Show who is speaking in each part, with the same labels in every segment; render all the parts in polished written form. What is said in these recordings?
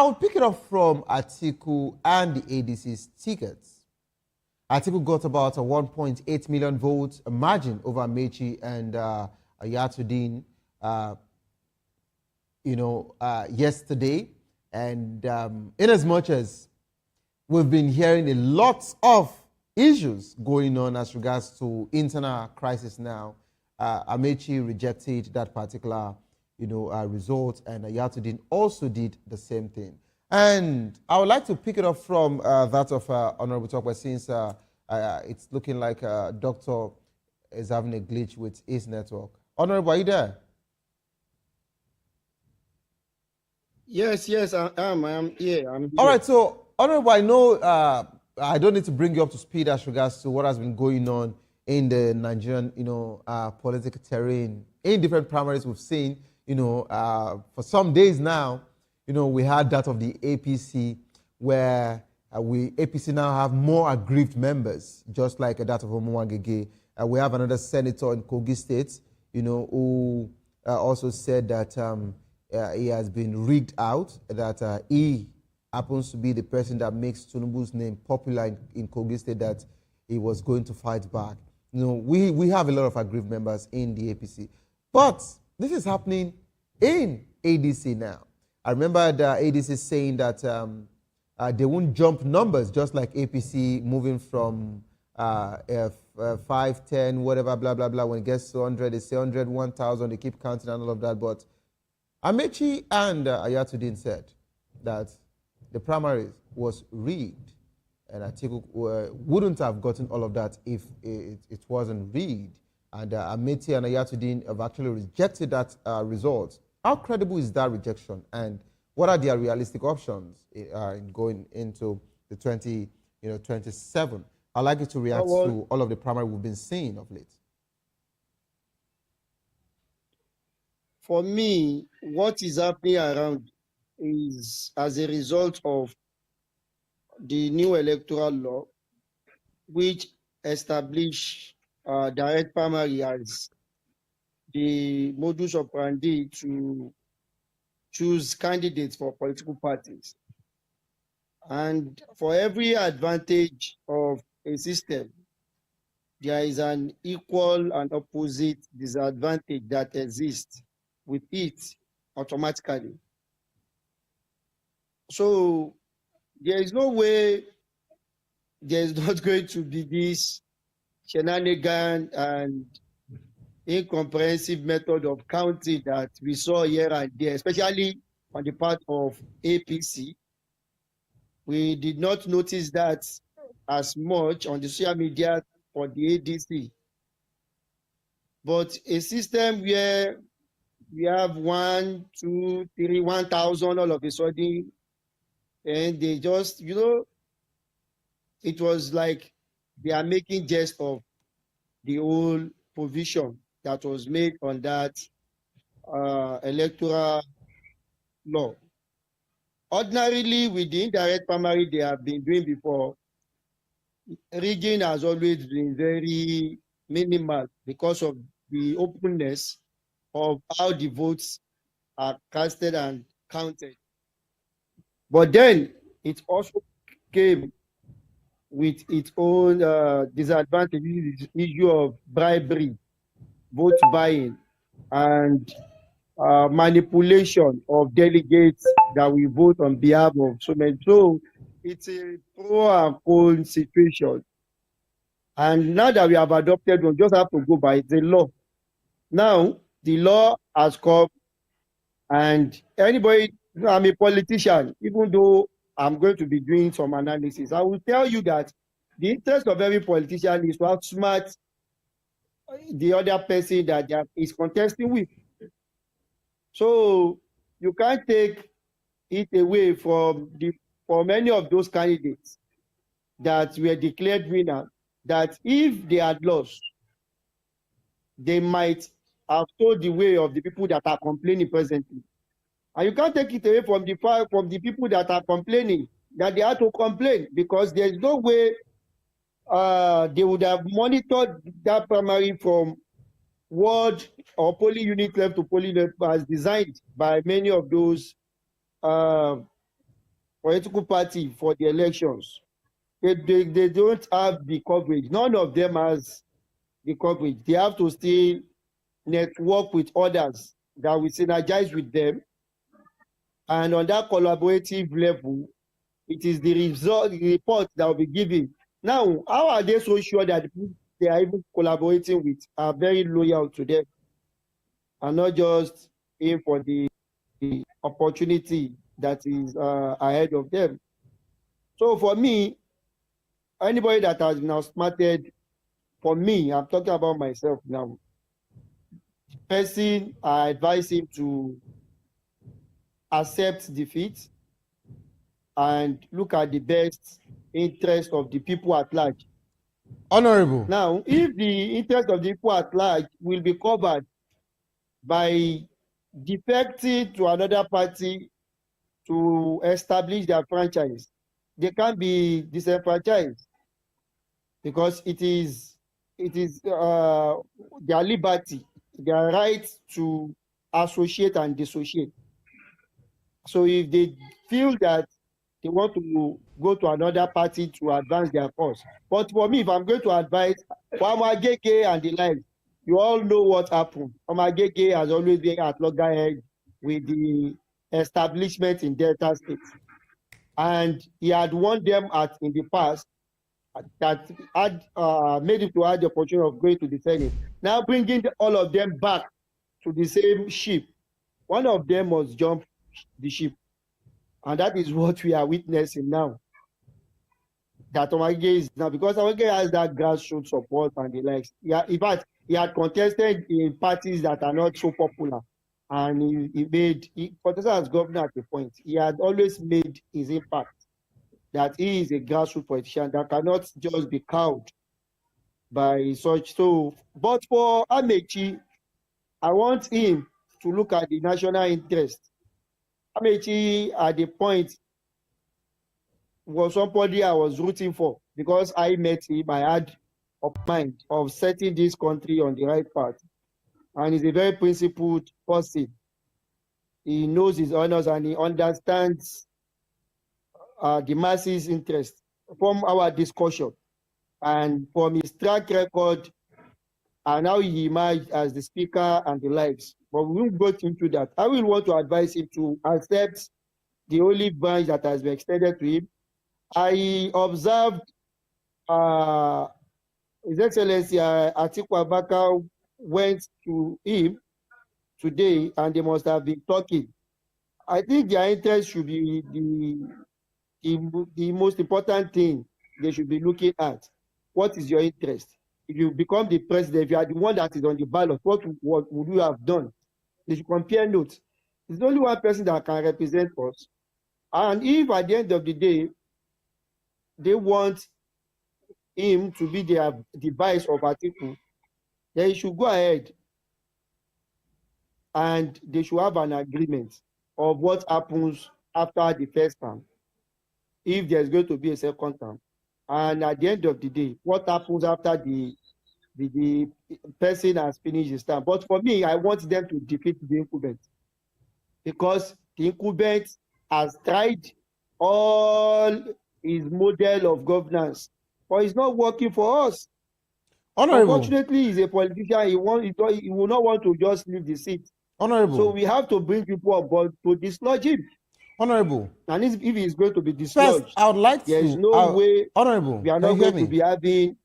Speaker 1: I'll pick it up from Atiku and the ADC's tickets. Atiku got about a 1.8 million votes margin over Mechi and Ayatudin, yesterday. And in as much as we've been hearing a lot of issues going on as regards to internal crisis now, Amechi rejected that particular result, and Ayatudin also did the same thing. And I would like to pick it up from that of Honorable Tokwe, since it's looking like Doctor is having a glitch with his network. Honorable, are you there?
Speaker 2: Yes, I am here.
Speaker 1: All right, so Honorable, I know I don't need to bring you up to speed as regards to what has been going on in the Nigerian, political terrain. In different primaries we've seen, for some days now, we had that of the APC, where APC now have more aggrieved members, just like that of Omuwangege. We have another senator in Kogi State, who also said that he has been rigged out, that he happens to be the person that makes Tinubu's name popular in Kogi State, that he was going to fight back. We have a lot of aggrieved members in the APC. But this is happening in ADC now. I remember the ADC saying that they won't jump numbers, just like APC moving from 5, 10, whatever, blah, blah, blah. When it gets to 100, they say 100, 1,000, they keep counting and all of that. But Amechi and Ayatudin said that the primaries was rigged, and Atiku wouldn't have gotten all of that if it wasn't rigged. And Amechi and Ayatudin have actually rejected that result. How credible is that rejection, and what are their realistic options in going into the 2027? I'd like you to react to all of the primary we've been seeing of late.
Speaker 2: For me, what is happening around is as a result of the new electoral law, which established direct primary as the modus operandi to choose candidates for political parties. And for every advantage of a system, there is an equal and opposite disadvantage that exists with it automatically. So there is no way there is not going to be this shenanigan and incomprehensive method of counting that we saw here and there, especially on the part of APC. We did not notice that as much on the social media for the ADC. But a system where we have 1, 2, 3, 1,000 all of a sudden, and they just, it was like they are making jest of the whole provision that was made on that electoral law. Ordinarily, with the indirect primary they have been doing before, rigging has always been very minimal because of the openness of how the votes are casted and counted. But then it also came with its own disadvantages, the issue of bribery, vote buying, and manipulation of delegates that we vote on behalf of so many. So it's a pro and con situation. And now that we have adopted, we just have to go by the law. Now, the law has come, and anybody, I'm a politician, even though I'm going to be doing some analysis, I will tell you that the interest of every politician is to outsmart the other person that is contesting with. So you can't take it away from many of those candidates that were declared winners, that if they had lost, they might have told the way of the people that are complaining presently. And you can't take it away from the people that are complaining that they have to complain, because there's no way they would have monitored that primary from ward or polling unit level to polling level as designed by many of those political party for the elections. They don't have the coverage. None of them has the coverage. They have to still network with others that will synergize with them. And on that collaborative level, it is the result, the report that will be given. Now, how are they so sure that the people they are even collaborating with are very loyal to them and not just in for the opportunity that is ahead of them? So for me, anybody that has been outsmarted, for me, I'm talking about myself now, person, I advise him to accept defeat and look at the best interest of the people at large.
Speaker 1: Honorable.
Speaker 2: Now, if the interest of the people at large will be covered by defecting to another party to establish their franchise, they can't be disenfranchised because it is their liberty, their right to associate and dissociate. So if they feel that they want to go to another party to advance their cause. But for me, if I'm going to advise for Amageke and the like, you all know what happened. Amageke has always been at loggerhead with the establishment in Delta State. And he had won them in the past that had made it to have the opportunity of going to the Senate. Now bringing all of them back to the same ship. One of them must jump the ship. And that is what we are witnessing now. That Omage is now, because Omage has that grassroots support and the likes. Yeah, in fact, he had contested in parties that are not so popular. And he contested as governor at the point. He had always made his impact that he is a grassroots politician that cannot just be cowed by such. So, but for Amechi, I want him to look at the national interest. Amechi, at the point, was somebody I was rooting for because I met him. I had a mind of setting this country on the right path. And he's a very principled person. He knows his honors and he understands the masses' interest from our discussion and from his track record and how he emerged as the speaker and the likes. But we won't go into that. I will want to advise him to accept the olive branch that has been extended to him. I observed His Excellency Atiku Abubakar went to him today and they must have been talking. I think their interest should be the most important thing they should be looking at. What is your interest? If you become the president, if you are the one that is on the ballot, what would you have done? They should compare notes. There's only one person that can represent us. And if at the end of the day, they want him to be the vice of Atiku, then he should go ahead and they should have an agreement of what happens after the first term, if there's going to be a second term. And at the end of the day, what happens after the person has finished his term. But for me, I want them to defeat the incumbent because the incumbent has tried all his model of governance, but it's not working for us.
Speaker 1: Honorable.
Speaker 2: Unfortunately, he's a politician. He will not want to just leave the seat.
Speaker 1: Honorable.
Speaker 2: So we have to bring people on board to dislodge him.
Speaker 1: Honorable.
Speaker 2: And if he's going to be dislodged,
Speaker 1: first, I would like
Speaker 2: there is no way.
Speaker 1: Honorable,
Speaker 2: we are not going to be having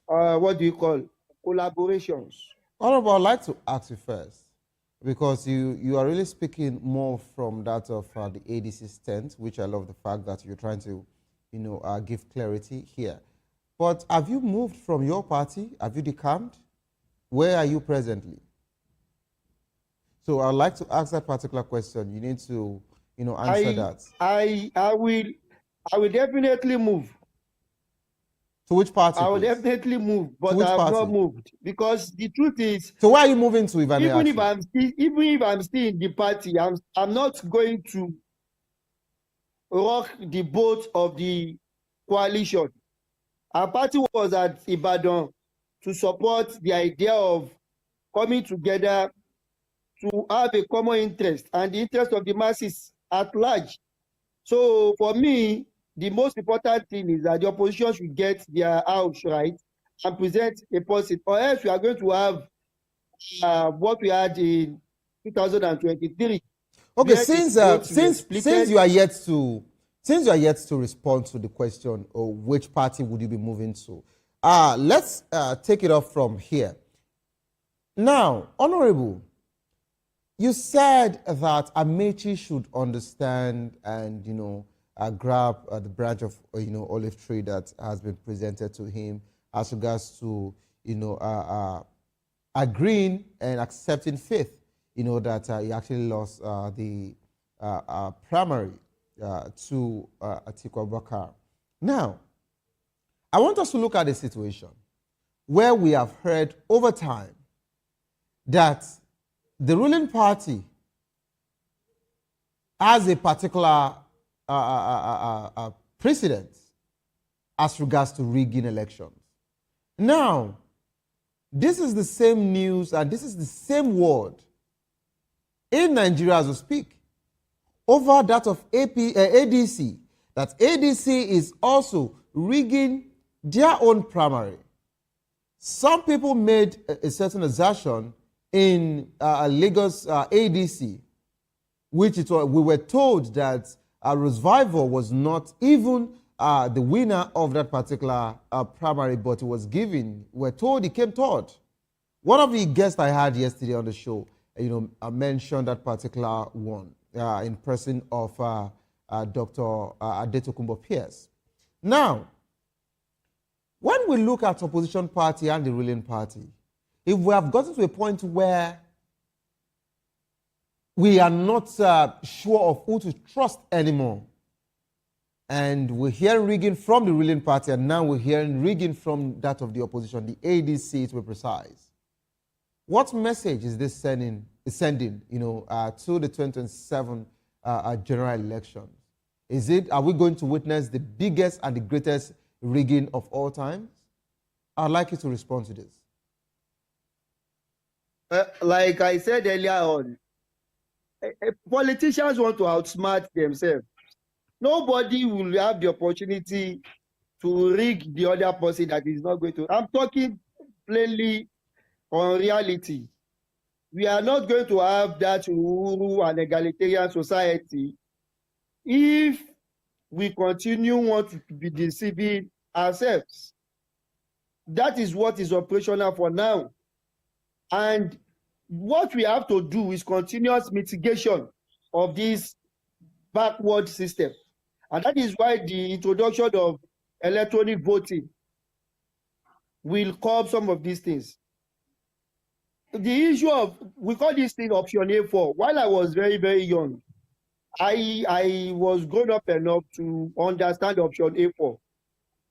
Speaker 2: what do you call collaborations.
Speaker 1: Honorable, I'd like to ask you first, because you are really speaking more from that of the ADC stand, which I love the fact that you're trying to, give clarity here. But have you moved from your party? Have you decamped? Where are you presently? So I'd like to ask that particular question. You need to, answer that.
Speaker 2: I will definitely move.
Speaker 1: To which party?
Speaker 2: I will definitely move, but I have not moved because the truth is.
Speaker 1: So where are you moving to, if I may ask you?
Speaker 2: Even if I'm still in the party, I'm not going to rock the boat of the coalition. Our party was at Ibadan to support the idea of coming together to have a common interest and the interest of the masses at large. So for me, the most important thing is that the opposition should get their house right and present a person, or else we are going to have what we had in 2023.
Speaker 1: Okay,
Speaker 2: Where the votes were
Speaker 1: since
Speaker 2: splitted.
Speaker 1: you are yet to respond to the question, or which party would you be moving to? Let's take it off from here. Now, Honorable, you said that Amechi should understand and grab the branch of olive tree that has been presented to him as regards to agreeing and accepting faith. That he actually lost the primary to Atiku Abubakar. Now, I want us to look at a situation where we have heard over time that the ruling party has a particular precedent as regards to rigging elections. Now, this is the same news and this is the same word in Nigeria as we speak over that of ADC, that ADC is also rigging their own primary. Some people made a certain assertion in Lagos ADC, we were told that Rosevival was not even the winner of that particular primary, but we're told he came third. One of the guests I had yesterday on the show, I mentioned that particular one in person of Dr. Adetokunbo Pierce. Now, when we look at opposition party and the ruling party, if we have gotten to a point where we are not sure of who to trust anymore, and we're hearing rigging from the ruling party, and now we're hearing rigging from that of the opposition, the ADC to be precise, what message is this sending to the 2027 general elections? Are we going to witness the biggest and the greatest rigging of all times? I'd like you to respond to this.
Speaker 2: Like I said earlier on, politicians want to outsmart themselves. Nobody will have the opportunity to rig the other person that is not going to. I'm talking plainly on reality. We are not going to have that Uhuru and egalitarian society if we continue want to be deceiving ourselves. That is what is operational for now. And what we have to do is continuous mitigation of this backward system. And that is why the introduction of electronic voting will curb some of these things. The issue of, we call this thing option A4. While I was very, very young, I was grown up enough to understand option A4.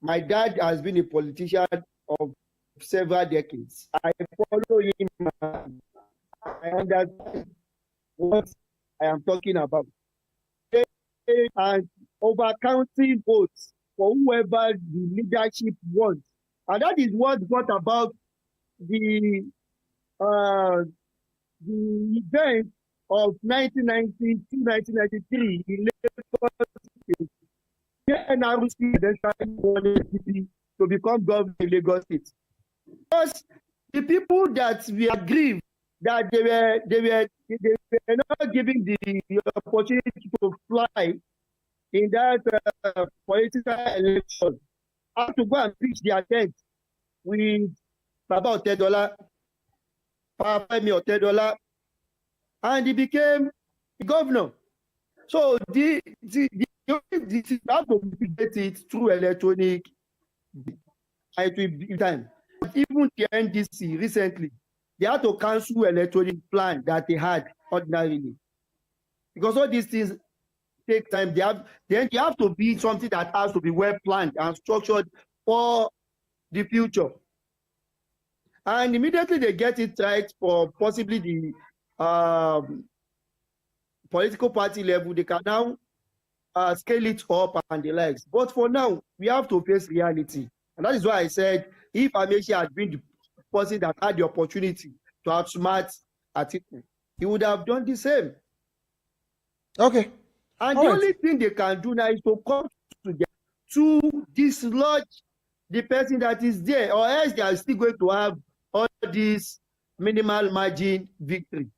Speaker 2: My dad has been a politician of several decades. I follow him. I understand what I am talking about. And overcounting votes for whoever the leadership wants. And that is what brought about the event of 1992-1993 in Lagos State. NRC eventually wanted to become governor in Lagos State. Because the people that we agree that they were not giving the opportunity to fly in that political election have to go and pitch their tent with Baba $10, Femi $10, and he became the governor. So the have to get it through electronic. It will be time. But even the NDC recently, they had to cancel electronic plan that they had ordinarily, because all these things take time. They have to be something that has to be well planned and structured for the future. And immediately they get it right for possibly the political party level, they can now scale it up and the likes. But for now, we have to face reality. And that is why I said, if Amechi had been the person that had the opportunity to outsmart Atiku, he would have done the same.
Speaker 1: Okay.
Speaker 2: And
Speaker 1: All
Speaker 2: the
Speaker 1: right.
Speaker 2: only thing they can do now is to come together to dislodge the person that is there, or else they are still going to have all this minimal margin victory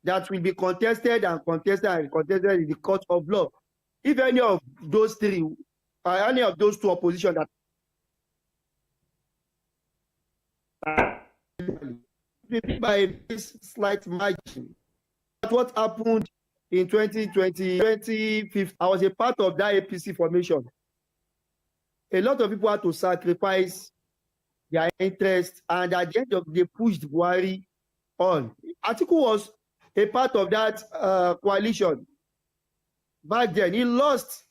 Speaker 2: that will be contested and contested and contested in the court of law. If any of those three, or any of those two opposition that by a slight margin, that's what happened in 2020, 2015. I was a part of that APC formation. A lot of people had to sacrifice their interest, and at the end of the day, pushed Buhari on. Atiku was a part of that coalition. Back then, he lost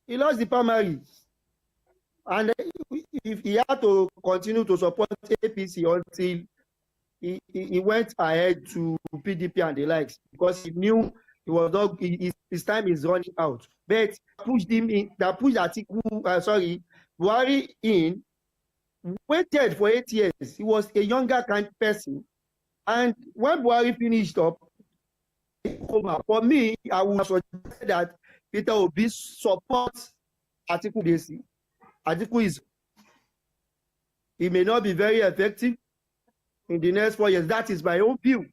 Speaker 2: the primaries, and if he had to continue to support APC until he went ahead to PDP and the likes, because he knew he was not, his time is running out. But pushed him in, that pushed Atiku, Buhari in, waited for 8 years. He was a younger kind of person. And when Buhari finished up, for me, I would suggest that Peter Obi supports Atiku Desi. Atiku he may not be very effective in the next 4 years. That is my own view.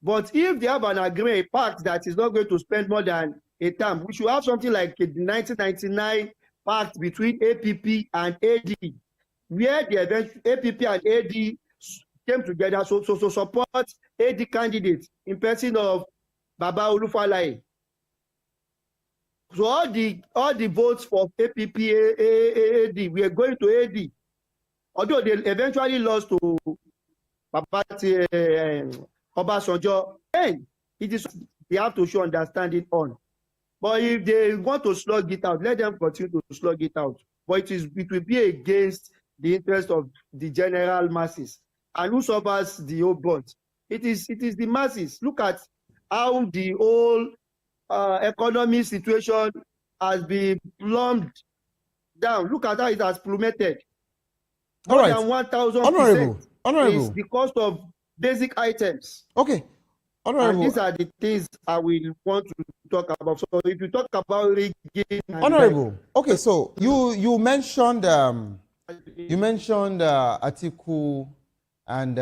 Speaker 2: But if they have an agreement, a pact that is not going to spend more than a term, we should have something like the 1999 pact between APP and AD, where the APP and AD came together so support AD candidates in person of Baba Olufalaye. So all the votes for APP AD we are going to AD, although they eventually lost to Baba Obasanjo. Then it is they have to show understanding on. But if they want to slug it out, let them continue to slug it out. But it will be against the interest of the general masses. And who suffers the whole brunt? It is the masses. Look at how the whole economic situation has been plumbed down. Look at how it has plummeted. More than 1,000% is the cost of basic items.
Speaker 1: Okay. Honorable.
Speaker 2: And these are the things I will want to talk about. So if you talk about rigging,
Speaker 1: Honorable. Okay, so you mentioned Atiku and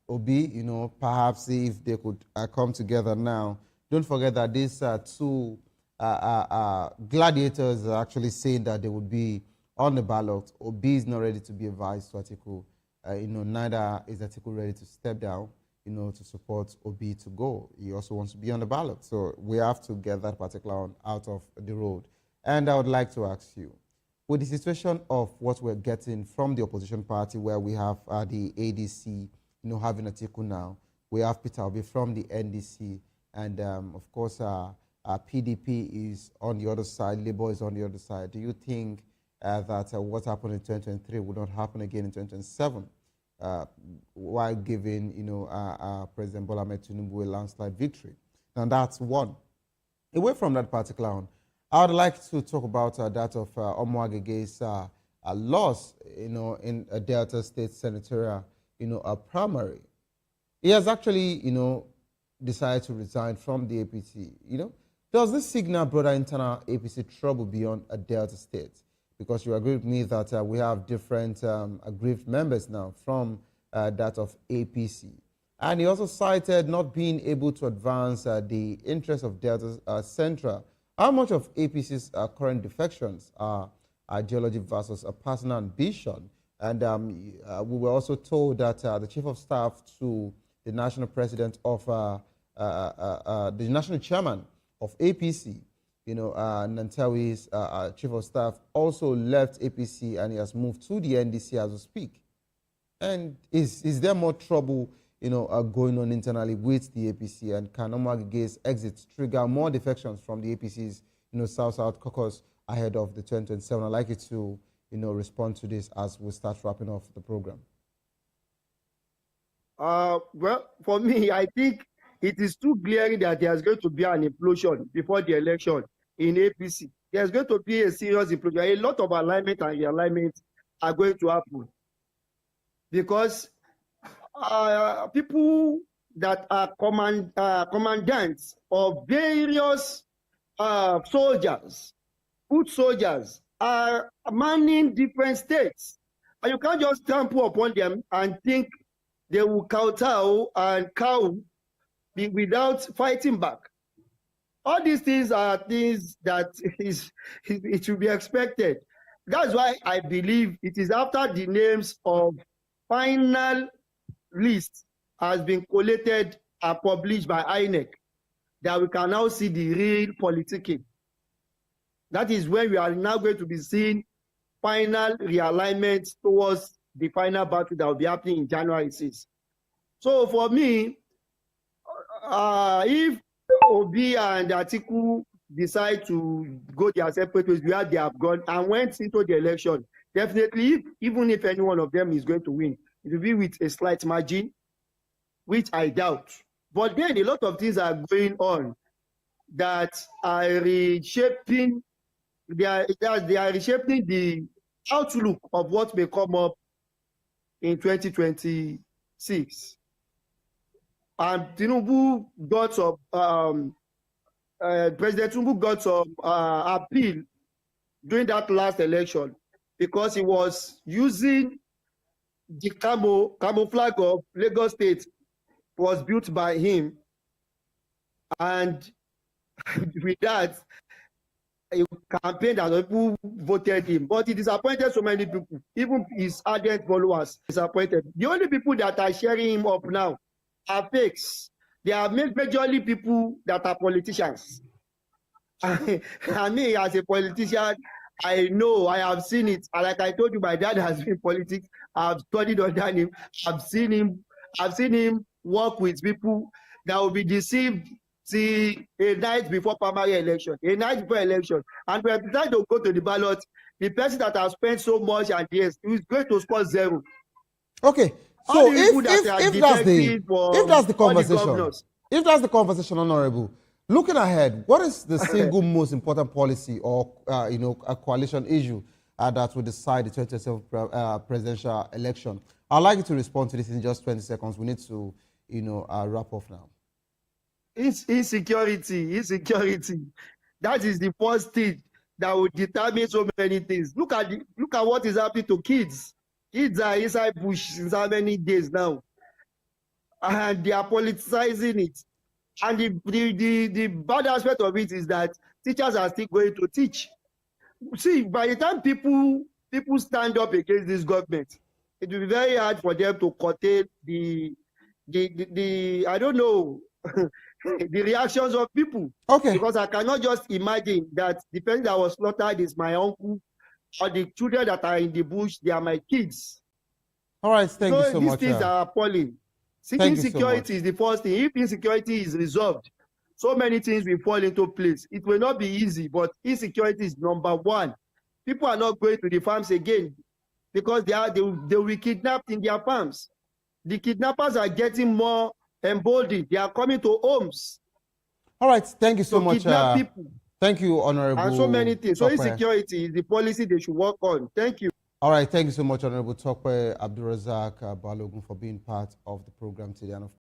Speaker 1: Obi, perhaps if they could come together now. Don't forget that these two gladiators are actually saying that they would be on the ballot. Obi is not ready to be a vice to Atiku. Neither is Atiku ready to step down, to support Obi to go. He also wants to be on the ballot. So we have to get that particular one out of the road. And I would like to ask you, with the situation of what we're getting from the opposition party, where we have the ADC, having Atiku now, we have Peter Obi from the NDC, and of course, PDP is on the other side, Labour is on the other side. Do you think that what happened in 2023 will not happen again in 2027, while giving, President Bola Ahmed Tinubu a landslide victory? And that's one. Away from that particular one, I would like to talk about that of Omoagege's loss, in a Delta State senatorial, a primary. He has actually, decided to resign from the APC. Does this signal broader internal APC trouble beyond a Delta State? Because you agree with me that we have different aggrieved members now from that of APC. And he also cited not being able to advance the interests of Delta Central. How much of APC's current defections are ideology versus a personal ambition? And we were also told that the chief of staff to the national president of the national chairman of APC, Nantawi's chief of staff, also left APC and he has moved to the NDC as we speak. And is there more trouble, going on internally with the APC? And can Omoagege's exits trigger more defections from the APC's, South-South caucus ahead of the 2027? I'd like you to, respond to this as we start wrapping off the program.
Speaker 2: Well, for me, I think it is too glaring that there's going to be an implosion before the election in APC. There's going to be a serious implosion. A lot of alignment and realignment are going to happen because people that are commandants of various soldiers, foot soldiers, are manning different states. And you can't just trample upon them and think they will kowtow and cow without fighting back. All these things are things that it should be expected. That's why I believe it is after the names of final list has been collated and published by INEC that we can now see the real politicking. That is when we are now going to be seeing final realignment towards the final battle that will be happening in January 6th. So for me, if Obi and Atiku decide to go their separate ways where they have gone and went into the election, definitely, even if any one of them is going to win, it will be with a slight margin, which I doubt. But then a lot of things are going on that are reshaping, they are reshaping the outlook of what may come up in 2026. And Tinubu got some, President Tinubu got some appeal during that last election because he was using the camouflage of Lagos State was built by him. And with that, a campaign that people voted him, but he disappointed so many people, even his ardent followers disappointed. The only people that are sharing him up now are fakes. They are majorly people that are politicians. And me, as a politician, I know, I have seen it. And like I told you, my dad has been in politics. I've studied under him. I've seen him work with people that will be deceived see a night before primary election, a night before election. And when the time to go to the ballot, the person that has spent so much and years is going to score 0.
Speaker 1: Okay, so if that's the conversation, Honorable, looking ahead, what is the single most important policy or a coalition issue that will decide the 2027 presidential election? I'd like you to respond to this in just 20 seconds. We need to wrap up now.
Speaker 2: Insecurity. That is the first thing that will determine so many things. Look at what is happening to kids. Kids are inside bush since how many days now, and they are politicizing it. And the bad aspect of it is that teachers are still going to teach. See, by the time people stand up against this government, it will be very hard for them to curtail the I don't know. The reactions of people.
Speaker 1: Okay.
Speaker 2: Because I cannot just imagine that the person that was slaughtered is my uncle, or the children that are in the bush, they are my kids.
Speaker 1: All right, thank you so much.
Speaker 2: These things are appalling. Insecurity is the first thing. If insecurity is resolved, so many things will fall into place. It will not be easy, but insecurity is number one. People are not going to the farms again because they will be kidnapped in their farms. The kidnappers are getting more emboldened. They are coming to homes.
Speaker 1: All right, thank you so much.
Speaker 2: Kidnap people.
Speaker 1: Thank you, Honorable.
Speaker 2: And so many things. So insecurity is the policy they should work on. Thank you.
Speaker 1: All right, thank you so much, Honorable Tokwe Abdulrazak Balogun, for being part of the program today. And of